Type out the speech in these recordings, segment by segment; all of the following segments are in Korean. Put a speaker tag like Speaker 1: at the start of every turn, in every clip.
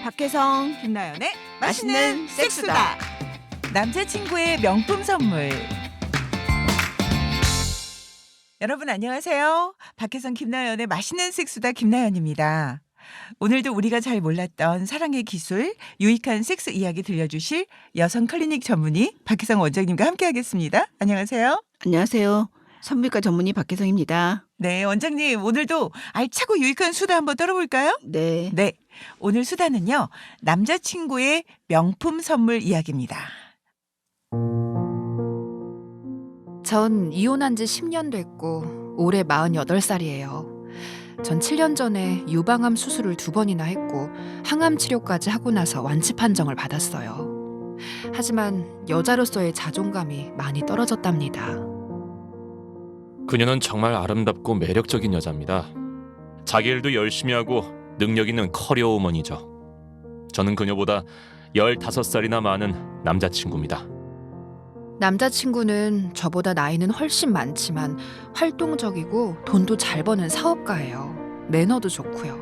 Speaker 1: 박혜성,
Speaker 2: 김나연의
Speaker 1: 맛있는 섹스다.
Speaker 2: 남자친구의 명품 선물. 여러분 안녕하세요. 박혜성 김나연의 맛있는 섹스다 김나연입니다. 오늘도 우리가 잘 몰랐던 사랑의 기술, 유익한 섹스 이야기 들려주실 여성 클리닉 전문의 박혜성 원장님과 함께하겠습니다. 안녕하세요.
Speaker 1: 안녕하세요. 산부인과 전문의 박혜성입니다.
Speaker 2: 네, 원장님 오늘도 알차고 유익한 수다 한번 떨어볼까요?
Speaker 1: 네.
Speaker 2: 네, 오늘 수다는요. 남자친구의 명품 선물 이야기입니다.
Speaker 3: 전 이혼한 지 10년 됐고 올해 48살이에요. 전 7년 전에 유방암 수술을 2번이나 했고 항암 치료까지 하고 나서 완치 판정을 받았어요. 하지만 여자로서의 자존감이 많이 떨어졌답니다.
Speaker 4: 그녀는 정말 아름답고 매력적인 여자입니다. 자기 일도 열심히 하고 능력 있는 커리어 우먼이죠. 저는 그녀보다 15살이나 많은 남자친구입니다.
Speaker 3: 남자친구는 저보다 나이는 훨씬 많지만 활동적이고 돈도 잘 버는 사업가예요. 매너도 좋고요.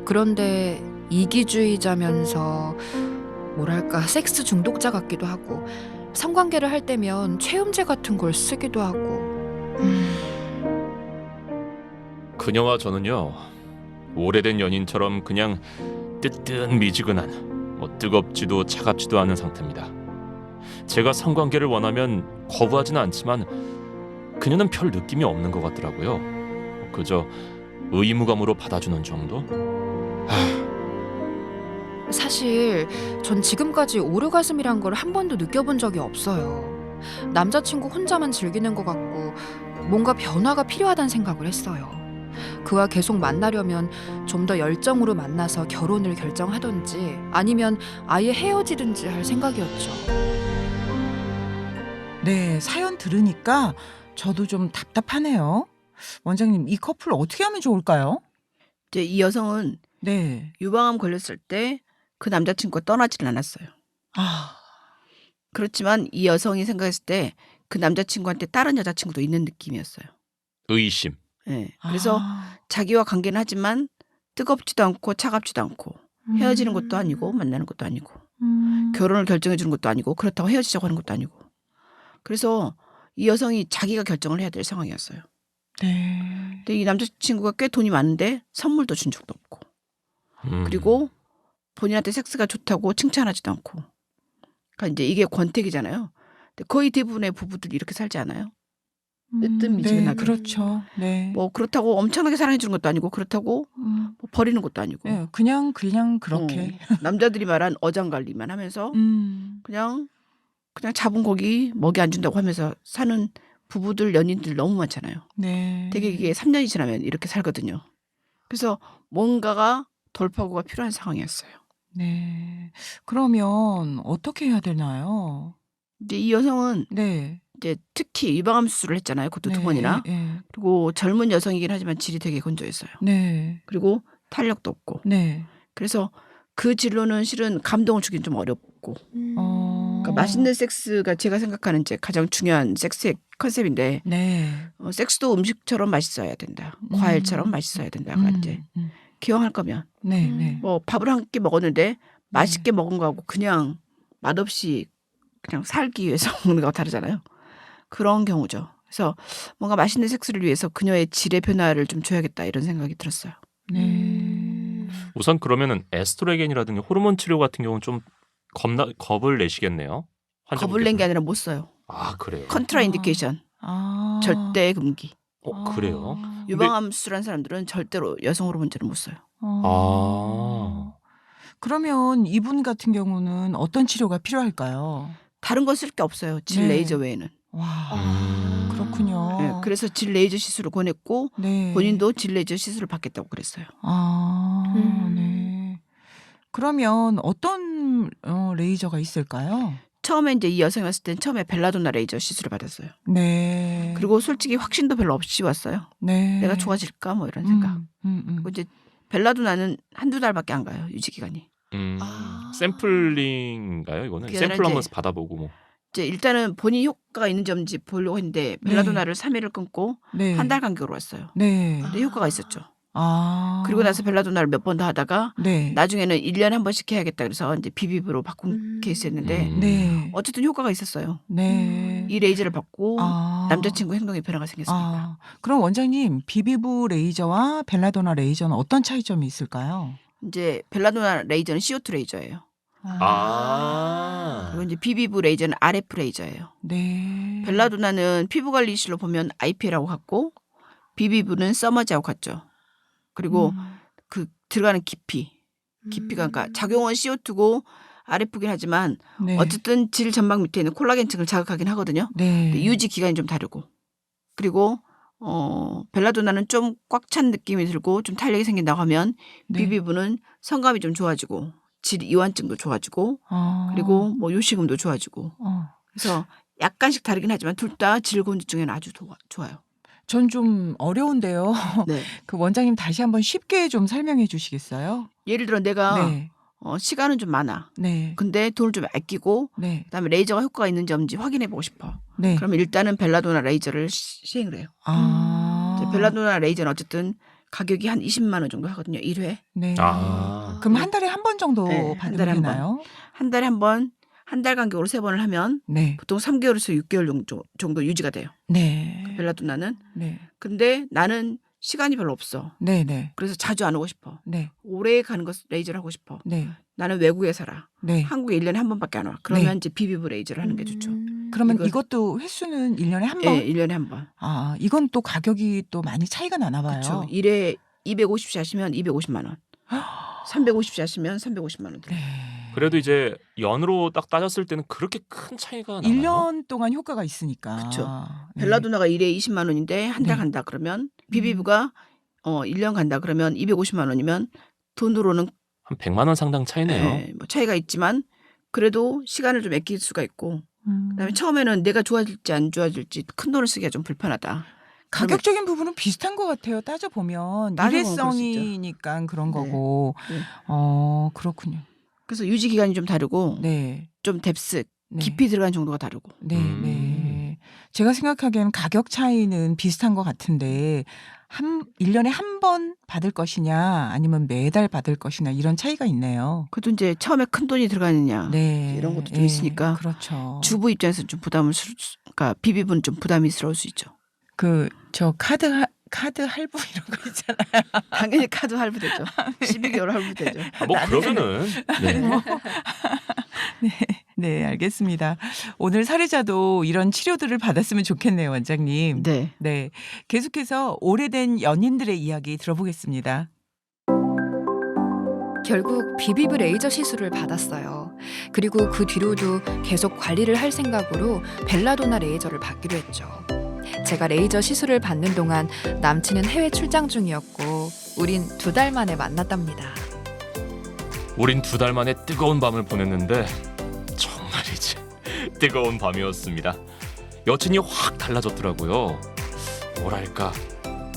Speaker 3: 그런데 이기주의자면서 뭐랄까 섹스 중독자 같기도 하고 성관계를 할 때면 최음제 같은 걸 쓰기도 하고
Speaker 4: 그녀와 저는요, 오래된 연인처럼 그냥 뜨뜻미지근한, 뜨겁지도 차갑지도 않은 상태입니다. 제가 성관계를 원하면 거부하지는 않지만 그녀는 별 느낌이 없는 것 같더라고요. 그저 의무감으로 받아주는 정도?
Speaker 3: 사실 전 지금까지 오르가즘이란 걸 한 번도 느껴본 적이 없어요. 남자친구 혼자만 즐기는 것 같고 뭔가 변화가 필요하다는 생각을 했어요. 그와 계속 만나려면 좀 더 열정으로 만나서 결혼을 결정하던지 아니면 아예 헤어지든지 할 생각이었죠.
Speaker 2: 네, 사연 들으니까 저도 좀 답답하네요. 원장님, 이 커플 어떻게 하면 좋을까요?
Speaker 1: 이제 이 여성은
Speaker 2: 네.
Speaker 1: 유방암 걸렸을 때 그 남자친구가 떠나질 않았어요.
Speaker 2: 아,
Speaker 1: 그렇지만 이 여성이 생각했을 때 그 남자친구한테 다른 여자친구도 있는 느낌이었어요.
Speaker 4: 의심.
Speaker 1: 네. 그래서
Speaker 2: 아,
Speaker 1: 자기와 관계는 하지만 뜨겁지도 않고 차갑지도 않고 헤어지는 것도 아니고 만나는 것도 아니고 결혼을 결정해 주는 것도 아니고 그렇다고 헤어지자고 하는 것도 아니고 그래서 이 여성이 자기가 결정을 해야 될 상황이었어요.
Speaker 2: 네.
Speaker 1: 근데 이 남자친구가 꽤 돈이 많은데 선물도 준 적도 없고 그리고 본인한테 섹스가 좋다고 칭찬하지도 않고 그러니까 이제 이게 권태기잖아요. 근데 거의 대부분의 부부들이 이렇게 살지 않아요? 뜨뜻미지근하게.
Speaker 2: 네, 그렇죠. 네.
Speaker 1: 뭐 그렇다고 엄청나게 사랑해 주는 것도 아니고 그렇다고 뭐 버리는 것도 아니고
Speaker 2: 네, 그냥 그렇게.
Speaker 1: 남자들이 말한 어장관리만 하면서
Speaker 2: 음,
Speaker 1: 그냥 잡은 고기 먹이 안 준다고 하면서 사는 부부들 연인들 너무 많잖아요.
Speaker 2: 네.
Speaker 1: 되게 이게 3년이 지나면 이렇게 살거든요. 그래서 뭔가가 돌파구가 필요한 상황이었어요.
Speaker 2: 네. 그러면 어떻게 해야 되나요?
Speaker 1: 이제 이 여성은
Speaker 2: 네.
Speaker 1: 이제 특히 유방암 수술을 했잖아요. 그것도
Speaker 2: 네,
Speaker 1: 2번이나.
Speaker 2: 네.
Speaker 1: 그리고 젊은 여성이긴 하지만 질이 되게 건조했어요.
Speaker 2: 네.
Speaker 1: 그리고 탄력도 없고.
Speaker 2: 네.
Speaker 1: 그래서 그 진로는 실은 감동을 주긴 좀 어렵고. 그러니까 맛있는 섹스가 제가 생각하는 이제 가장 중요한 섹스의 컨셉인데
Speaker 2: 네.
Speaker 1: 섹스도 음식처럼 맛있어야 된다. 과일처럼 맛있어야 된다가 이제 기왕할 거면
Speaker 2: 네, 네.
Speaker 1: 뭐 밥을 한 끼 먹었는데 맛있게 먹은 거하고 그냥 맛없이 그냥 살기 위해서 먹는 거하고 다르잖아요. 그런 경우죠. 그래서 뭔가 맛있는 섹스를 위해서 그녀의 질의 변화를 좀 줘야겠다 이런 생각이 들었어요.
Speaker 2: 네.
Speaker 4: 우선 그러면은 에스트로겐이라든지 호르몬 치료 같은 경우는 좀 겁을 내시겠네요.
Speaker 1: 겁을 낸 게 아니라 못 써요.
Speaker 4: 아, 그래요?
Speaker 1: 컨트라 인디케이션.
Speaker 2: 아.
Speaker 1: 절대 금기.
Speaker 4: 그래요?
Speaker 1: 유방암 수술한 사람들은 절대로 여성 호르몬제를 못 써요.
Speaker 2: 그러면 이분 같은 경우는 어떤 치료가 필요할까요?
Speaker 1: 다른 거 쓸 게 없어요. 질
Speaker 2: 네.
Speaker 1: 레이저 외에는.
Speaker 2: 와, 그렇군요.
Speaker 1: 네, 그래서 질 레이저 시술을 권했고
Speaker 2: 네.
Speaker 1: 본인도 질 레이저 시술을 받겠다고 그랬어요.
Speaker 2: 네. 그러면 어떤 레이저가 있을까요?
Speaker 1: 처음에 이제 이 여성이 왔을 땐 처음에 벨라도나 레이저 시술을 받았어요.
Speaker 2: 네.
Speaker 1: 그리고 솔직히 확신도 별로 없이 왔어요.
Speaker 2: 네.
Speaker 1: 내가 좋아질까 뭐 이런 생각. 그리고 이제 벨라도나는 1-2달밖에 안 가요. 유지 기간이.
Speaker 4: 샘플링인가요? 이거는
Speaker 1: 그게
Speaker 4: 샘플
Speaker 1: 아니라
Speaker 4: 한번
Speaker 1: 이제
Speaker 4: 받아보고 뭐.
Speaker 1: 이제 일단은 본인 효과가 있는지 없는지 보려고 했는데 벨라도나를 3일을 끊고
Speaker 2: 네.
Speaker 1: 한 달 간격으로 왔어요.
Speaker 2: 네.
Speaker 1: 근데 효과가 있었죠. 그리고 나서 벨라도나를 몇 번 더 하다가
Speaker 2: 네.
Speaker 1: 나중에는 1년에 한 번씩 해야겠다 그래서 이제 비비브로 바꾼 케이스였는데
Speaker 2: 네.
Speaker 1: 어쨌든 효과가 있었어요.
Speaker 2: 네.
Speaker 1: 이 레이저를 받고
Speaker 2: 아.
Speaker 1: 남자친구 행동에 변화가 생겼으니까.
Speaker 2: 그럼 원장님 비비브 레이저와 벨라도나 레이저는 어떤 차이점이 있을까요?
Speaker 1: 이제 벨라도나 레이저는 CO2 레이저예요. 그리고 이제 비비브 레이저는 RF 레이저예요.
Speaker 2: 네.
Speaker 1: 벨라도나는 피부 관리 이슈로 보면 IPL하고 같고 비비브는 써머지하고 같죠. 그리고 그 들어가는 깊이가 그러니까 작용은 CO2고 RF긴 하지만
Speaker 2: 네.
Speaker 1: 어쨌든 질 점막 밑에 있는 콜라겐층을 자극하긴 하거든요.
Speaker 2: 네.
Speaker 1: 근데 유지 기간이 좀 다르고 그리고 벨라도나는 좀 꽉 찬 느낌이 들고 좀 탄력이 생긴다고 하면
Speaker 2: 네.
Speaker 1: 비비브는 성감이 좀 좋아지고 질 이완증도 좋아지고 그리고 뭐 요식음도 좋아지고 그래서 약간씩 다르긴 하지만 둘 다 질곤증에는 아주 좋아요.
Speaker 2: 전 좀 어려운데요.
Speaker 1: 네.
Speaker 2: 그 원장님 다시 한번 쉽게 좀 설명해 주시겠어요?
Speaker 1: 예를 들어 내가
Speaker 2: 네.
Speaker 1: 시간은 좀 많아.
Speaker 2: 네.
Speaker 1: 근데 돈을 좀 아끼고
Speaker 2: 네.
Speaker 1: 그다음에 레이저가 효과가 있는지 없는지 확인해 보고 싶어.
Speaker 2: 네.
Speaker 1: 그러면 일단은 벨라도나 레이저를 시행을 해요. 이제 벨라도나 레이저는 어쨌든 가격이 한 20만 원 정도 하거든요. 1회.
Speaker 2: 네.
Speaker 4: 아.
Speaker 2: 그럼 한 달에 한 번 정도
Speaker 1: 네, 한
Speaker 2: 받으면
Speaker 1: 달에 한
Speaker 2: 되나요?
Speaker 1: 한 달에 한 번, 한 달 간격으로 3번을 하면
Speaker 2: 네.
Speaker 1: 보통 3개월에서 6개월 정도 유지가 돼요.
Speaker 2: 네.
Speaker 1: 벨라도나는.
Speaker 2: 네.
Speaker 1: 근데 나는 시간이 별로 없어.
Speaker 2: 네. 네.
Speaker 1: 그래서 자주 안 오고 싶어.
Speaker 2: 네.
Speaker 1: 오래 가는 거 레이저를 하고 싶어.
Speaker 2: 네.
Speaker 1: 나는 외국에 살아.
Speaker 2: 네.
Speaker 1: 한국에 1년에 한 번밖에 안 와. 그러면
Speaker 2: 네.
Speaker 1: 이제 비비브 레이저를 하는 게 좋죠.
Speaker 2: 그러면
Speaker 1: 이거-
Speaker 2: 이것도 횟수는 1년에 한 번?
Speaker 1: 예, 1년에 한 번.
Speaker 2: 이건 또 가격이 또 많이 차이가 나나 봐요.
Speaker 1: 그렇죠. 1회 250시 하시면 250만 원. 350시 하시면 350만 원 들어요.
Speaker 2: 네.
Speaker 4: 그래도 이제 연으로 딱 따졌을 때는 그렇게 큰 차이가 나나요?
Speaker 2: 1년 동안 효과가 있으니까.
Speaker 1: 그쵸.
Speaker 2: 네.
Speaker 1: 벨라도나가 1회 20만 원인데 한 달
Speaker 2: 네.
Speaker 1: 간다 그러면 비비브가 1년 간다 그러면 250만 원이면 돈으로는
Speaker 4: 한 100만 원 상당 차이네요.
Speaker 1: 예, 뭐 차이가 있지만 그래도 시간을 좀 아낄 수가 있고 그다음에 처음에는 내가 좋아질지 안 좋아질지 큰 돈을 쓰기가 좀 불편하다.
Speaker 2: 가격적인 부분은 비슷한 것 같아요. 따져보면
Speaker 1: 따져보면 그럴 수
Speaker 2: 일회성이니까 그런
Speaker 1: 네.
Speaker 2: 거고.
Speaker 1: 네.
Speaker 2: 그렇군요.
Speaker 1: 그래서 유지 기간이 좀 다르고
Speaker 2: 네.
Speaker 1: 좀 뎁스
Speaker 2: 네.
Speaker 1: 깊이 들어간 정도가 다르고.
Speaker 2: 네, 네. 제가 생각하기에는 가격 차이는 비슷한 것 같은데 1년에 한 번 받을 것이냐 아니면 매달 받을 것이냐 이런 차이가 있네요.
Speaker 1: 그래도 이제 처음에 큰 돈이 들어가느냐
Speaker 2: 네.
Speaker 1: 이런 것도 좀 있으니까
Speaker 2: 그렇죠.
Speaker 1: 주부 입장에서 좀 그러니까 비비브는 좀 부담이스러울 수 있죠.
Speaker 2: 저 카드 할부 이런 거 있잖아요.
Speaker 1: 당연히 카드 할부되죠. 12개월 할부되죠.
Speaker 4: 뭐 그러면은 네.
Speaker 2: 네, 알겠습니다. 오늘 사례자도 이런 치료들을 받았으면 좋겠네요, 원장님.
Speaker 1: 네.
Speaker 2: 네. 계속해서 오래된 연인들의 이야기 들어보겠습니다.
Speaker 3: 결국 비비브 레이저 시술을 받았어요. 그리고 그 뒤로도 계속 관리를 할 생각으로 벨라도나 레이저를 받기로 했죠. 제가 레이저 시술을 받는 동안 남친은 해외 출장 중이었고 우린 2달 만에 만났답니다.
Speaker 4: 우린 2달 만에 뜨거운 밤을 보냈는데 정말이지 뜨거운 밤이었습니다. 여친이 확 달라졌더라고요. 뭐랄까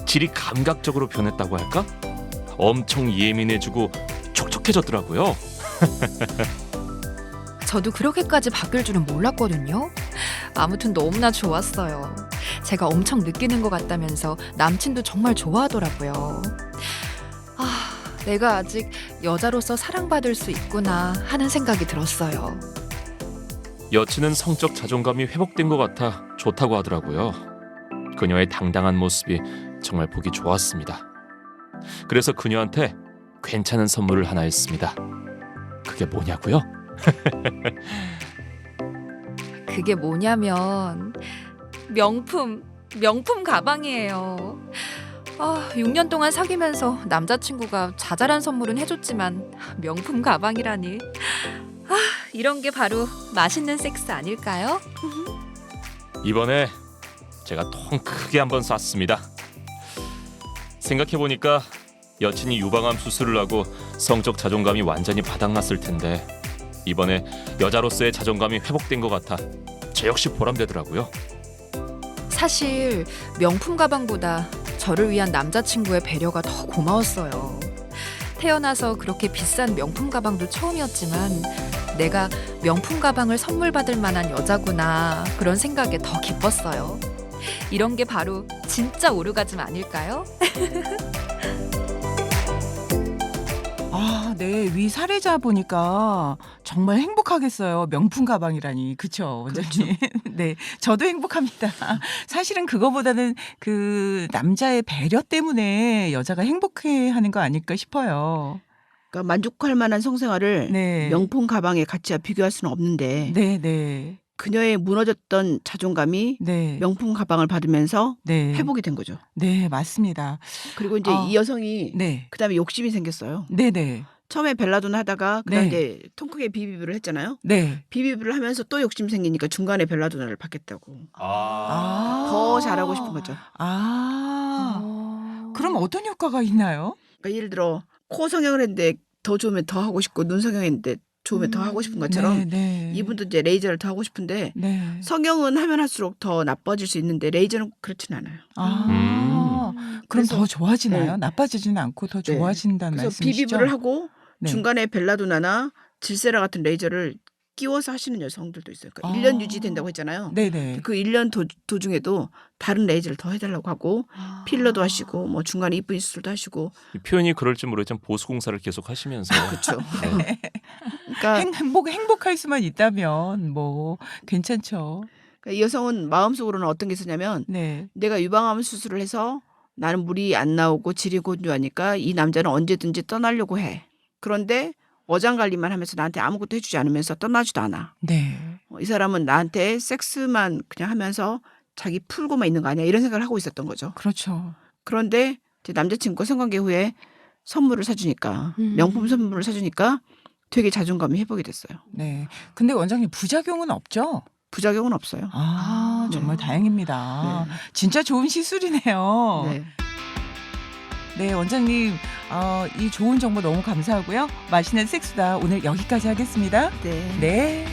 Speaker 4: 질이 감각적으로 변했다고 할까? 엄청 예민해지고 촉촉해졌더라고요.
Speaker 3: 저도 그렇게까지 바뀔 줄은 몰랐거든요. 아무튼 너무나 좋았어요. 제가 엄청 느끼는 것 같다면서 남친도 정말 좋아하더라고요. 내가 아직 여자로서 사랑받을 수 있구나 하는 생각이 들었어요.
Speaker 4: 여친은 성적 자존감이 회복된 것 같아 좋다고 하더라고요. 그녀의 당당한 모습이 정말 보기 좋았습니다. 그래서 그녀한테 괜찮은 선물을 하나 했습니다. 그게 뭐냐고요?
Speaker 3: 그게 뭐냐면 명품 가방이에요. 6년 동안 사귀면서 남자친구가 자잘한 선물은 해줬지만 명품 가방이라니. 이런 게 바로 맛있는 섹스 아닐까요?
Speaker 4: 이번에 제가 통 크게 한번 쐈습니다. 생각해보니까 여친이 유방암 수술을 하고 성적 자존감이 완전히 바닥났을 텐데 이번에 여자로서의 자존감이 회복된 것 같아 저 역시 보람되더라고요.
Speaker 3: 사실 명품 가방보다 저를 위한 남자친구의 배려가 더 고마웠어요. 태어나서 그렇게 비싼 명품 가방도 처음이었지만 내가 명품 가방을 선물 받을 만한 여자구나 그런 생각에 더 기뻤어요. 이런 게 바로 진짜 오르가즘 아닐까요?
Speaker 2: 아, 네. 위 사례자 보니까 정말 행복하겠어요. 명품 가방이라니. 그쵸, 원장님? 네. 저도 행복합니다. 사실은 그거보다는 그 남자의 배려 때문에 여자가 행복해 하는 거 아닐까 싶어요.
Speaker 1: 그러니까 만족할 만한 성생활을
Speaker 2: 네.
Speaker 1: 명품 가방의 가치와 비교할 수는 없는데
Speaker 2: 네, 네.
Speaker 1: 그녀의 무너졌던 자존감이
Speaker 2: 네.
Speaker 1: 명품 가방을 받으면서
Speaker 2: 네.
Speaker 1: 회복이 된 거죠.
Speaker 2: 네, 맞습니다.
Speaker 1: 그리고 이제
Speaker 2: 아.
Speaker 1: 이 여성이
Speaker 2: 네.
Speaker 1: 그다음에 욕심이 생겼어요.
Speaker 2: 네, 네.
Speaker 1: 처음에 벨라돈 하다가 그다음
Speaker 2: 네.
Speaker 1: 이제 통크게 비비비를 했잖아요.
Speaker 2: 네.
Speaker 1: 비비비를 하면서 또 욕심 생기니까 중간에 벨라도나를 받겠다고.
Speaker 2: 아.
Speaker 1: 더 잘하고 싶은 거죠.
Speaker 2: 아. 그럼 어떤 효과가 있나요?
Speaker 1: 그러니까 예를 들어 코 성형을 했는데 더 좋으면 더 하고 싶고 눈 성형했는데 좋으면 더 하고 싶은 것처럼
Speaker 2: 네, 네.
Speaker 1: 이분도 이제 레이저를 더 하고 싶은데
Speaker 2: 네.
Speaker 1: 성형은 하면 할수록 더 나빠질 수 있는데 레이저는 그렇진 않아요.
Speaker 2: 아. 그럼
Speaker 1: 그래서-
Speaker 2: 더 좋아지나요?
Speaker 1: 네.
Speaker 2: 나빠지지는 않고 더
Speaker 1: 네.
Speaker 2: 좋아진다는
Speaker 1: 그래서
Speaker 2: 말씀이시죠?
Speaker 1: 비비브를 하고
Speaker 2: 네.
Speaker 1: 중간에 벨라도나나 질세라 같은 레이저를 끼워서 하시는 여성들도 있어요. 그러니까
Speaker 2: 아.
Speaker 1: 1년 유지된다고 했잖아요.
Speaker 2: 네네.
Speaker 1: 그 1년 도중에도 다른 레이저를 더 해달라고 하고 필러도 하시고 뭐 중간에 이쁜 시술도 하시고
Speaker 4: 이 표현이 그럴지 모르겠지만 보수공사를 계속 하시면서
Speaker 1: 그렇죠.
Speaker 4: 네.
Speaker 1: 그러니까
Speaker 2: 행복할 수만 있다면 뭐 괜찮죠.
Speaker 1: 이 여성은 마음속으로는 어떤 게 있었냐면
Speaker 2: 네.
Speaker 1: 내가 유방암 수술을 해서 나는 물이 안 나오고 질이 건조하니까 이 남자는 언제든지 떠나려고 해. 그런데 어장관리만 하면서 나한테 아무것도 해주지 않으면서 떠나지도 않아.
Speaker 2: 네.
Speaker 1: 이 사람은 나한테 섹스만 그냥 하면서 자기 풀고만 있는 거 아니야 이런 생각을 하고 있었던 거죠.
Speaker 2: 그렇죠.
Speaker 1: 그런데 이제 남자친구가 성관계 후에 선물을 사주니까 명품 선물을 사주니까 되게 자존감이 회복이 됐어요.
Speaker 2: 네. 근데 원장님 부작용은 없죠?
Speaker 1: 부작용은 없어요.
Speaker 2: 아,
Speaker 1: 네.
Speaker 2: 정말 다행입니다.
Speaker 1: 네.
Speaker 2: 진짜 좋은 시술이네요.
Speaker 1: 네.
Speaker 2: 네, 원장님, 이 좋은 정보 너무 감사하고요. 맛있는 섹스다 오늘 여기까지 하겠습니다.
Speaker 1: 네.
Speaker 2: 네.